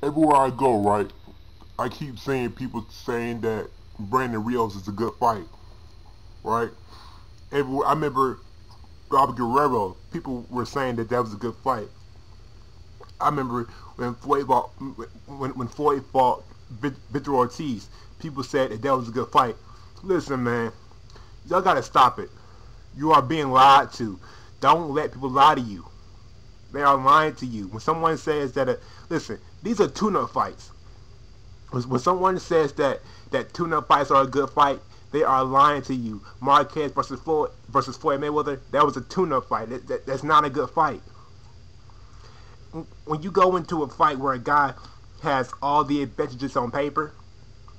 Everywhere I go, right, I keep seeing people saying that Brandon Rios is a good fight, right? Everywhere I remember Robert Guerrero, people were saying that that was a good fight. I remember when Floyd fought Victor Ortiz, people said that that was a good fight. Listen, man, y'all gotta stop it. You are being lied to. Don't let people lie to you. They are lying to you. When someone says that, listen, these are tune-up fights. When someone says that tune-up fights are a good fight, they are lying to you. Marquez versus Floyd Mayweather, that was a tune-up fight. That's not a good fight. When you go into a fight where a guy has all the advantages on paper,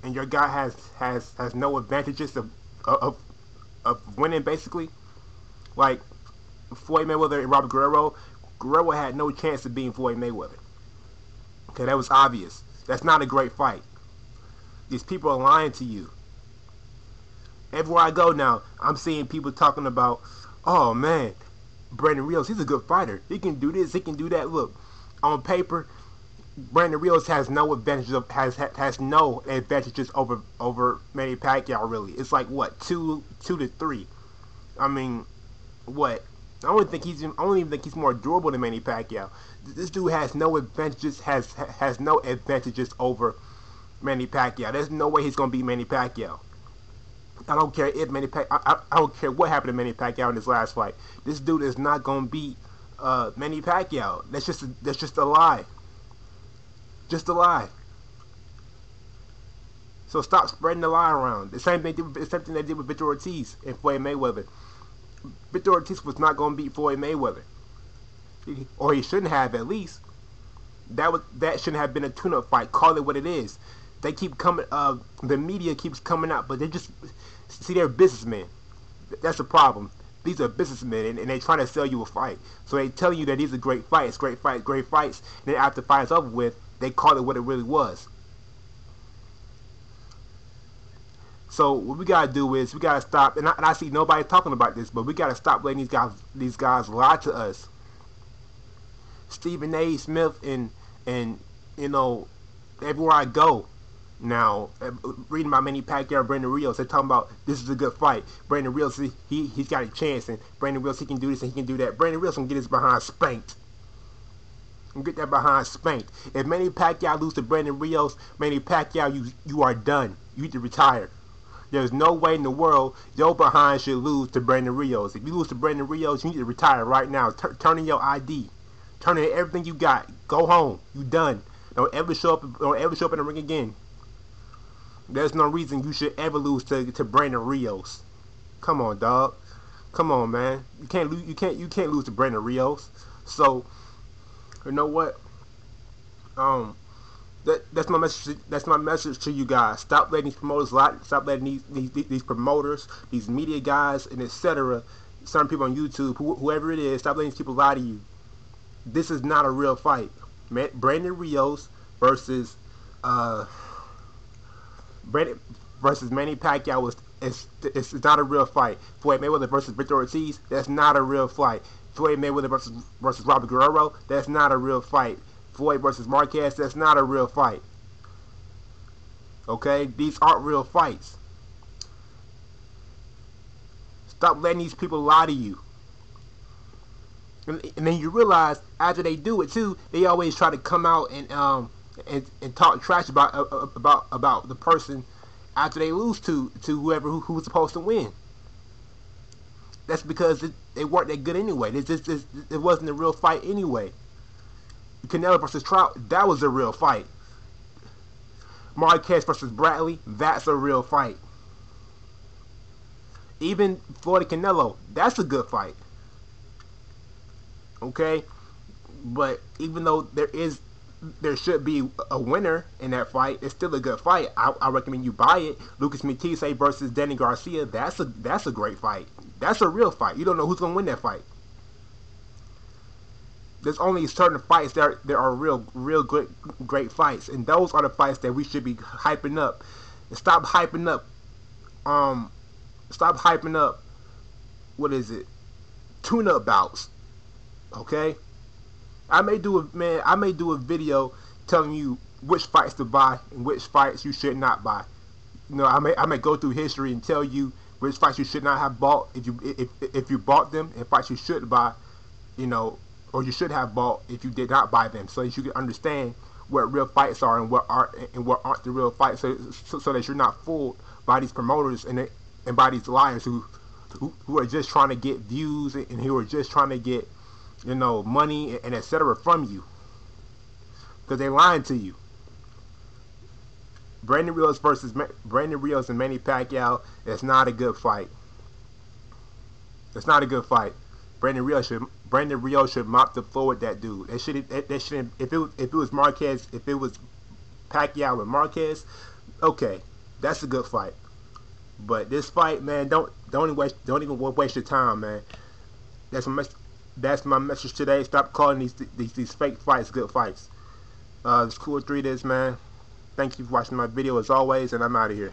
and your guy has no advantages of winning, basically, like Floyd Mayweather and Robert Guerrero, Guerrero had no chance of beating Floyd Mayweather. Okay, that was obvious. That's not a great fight. These people are lying to you. Everywhere I go now, I'm seeing people talking about, oh man, Brandon Rios, he's a good fighter. He can do this, he can do that. Look, on paper, Brandon Rios has no advantages has no advantages over Manny Pacquiao. Really, it's like what, two to three. I mean, what? I don't even think he's more durable than Manny Pacquiao. This dude has no advantages has no advantages over Manny Pacquiao. There's no way he's gonna beat Manny Pacquiao. I don't care if I don't care what happened to Manny Pacquiao in his last fight. This dude is not gonna beat Manny Pacquiao. That's just a lie. Just a lie. So stop spreading the lie around. The same thing they did with Victor Ortiz and Floyd Mayweather. Victor Ortiz was not going to beat Floyd Mayweather, or he shouldn't have at least. That shouldn't have been a tune-up fight. Call it what it is. They keep coming. The media keeps coming out, but they just see they're businessmen. That's the problem. These are businessmen, and they're trying to sell you a fight. So they tell you that these are great fights, great fights, great fights. And then after the fight's over with, they call it what it really was. So what we gotta do is we gotta stop, and I see nobody talking about this, but we gotta stop letting these guys lie to us. Stephen A. Smith and you know, everywhere I go now, reading about Manny Pacquiao and Brandon Rios, they're talking about this is a good fight. Brandon Rios, he's got a chance, and Brandon Rios, he can do this and he can do that. Brandon Rios can get his behind spanked. And get that behind spanked. If Manny Pacquiao loses to Brandon Rios, Manny Pacquiao, you are done. You need to retire. There's no way in the world your behind should lose to Brandon Rios. If you lose to Brandon Rios, you need to retire right now. Turn in your ID. Turn in everything you got. Go home. You done. Don't ever show up. Don't ever show up in the ring again. There's no reason you should ever lose to Brandon Rios. Come on, dog. Come on, man. You can't lose. You can't lose to Brandon Rios. So, you know what? That's my message. That's my message to you guys. Stop letting these promoters lie. Stop letting these promoters, these media guys, and etc. Certain people on YouTube, whoever it is, stop letting these people lie to you. This is not a real fight. Brandon Rios versus Brandon versus Manny Pacquiao it's not a real fight. Floyd Mayweather versus Victor Ortiz, that's not a real fight. Floyd Mayweather versus Robert Guerrero, that's not a real fight. Floyd versus Marquez, that's not a real fight. Okay? These aren't real fights. Stop letting these people lie to you. And then you realize after they do it too, they always try to come out and talk trash about the person after they lose to whoever who's supposed to win. That's because they weren't that good anyway. It wasn't a real fight anyway. Canelo versus Trout, that was a real fight. Marquez versus Bradley, that's a real fight. Even Floyd Canelo, that's a good fight. Okay? But even though there should be a winner in that fight, it's still a good fight. I recommend you buy it. Lucas Matisse versus Danny Garcia, that's a great fight. That's a real fight. You don't know who's gonna win that fight. There's only certain fights there are real great fights, and those are the fights that we should be hyping up. And stop hyping up. Stop hyping up. What is it? Tune-up bouts. Okay. I may do a video telling you which fights to buy and which fights you should not buy. You know, I may go through history and tell you which fights you should not have bought if you bought them, and fights you should buy, you know, or you should have bought if you did not buy them, so that you can understand what real fights are and what aren't the real fights, so that you're not fooled by these promoters and by these liars who are just trying to get views and who are just trying to get, you know, money and etc. from you, because they're lying to you. Brandon Rios and Manny Pacquiao is not a good fight. It's not a good fight. Brandon Rios should mop the floor with that dude. They shouldn't. If it was Marquez, if it was Pacquiao and Marquez, okay, that's a good fight. But this fight, man, don't even waste your time, man. That's my message today. Stop calling these fake fights good fights. It's cool to read this, man. Thank you for watching my video as always, and I'm out of here.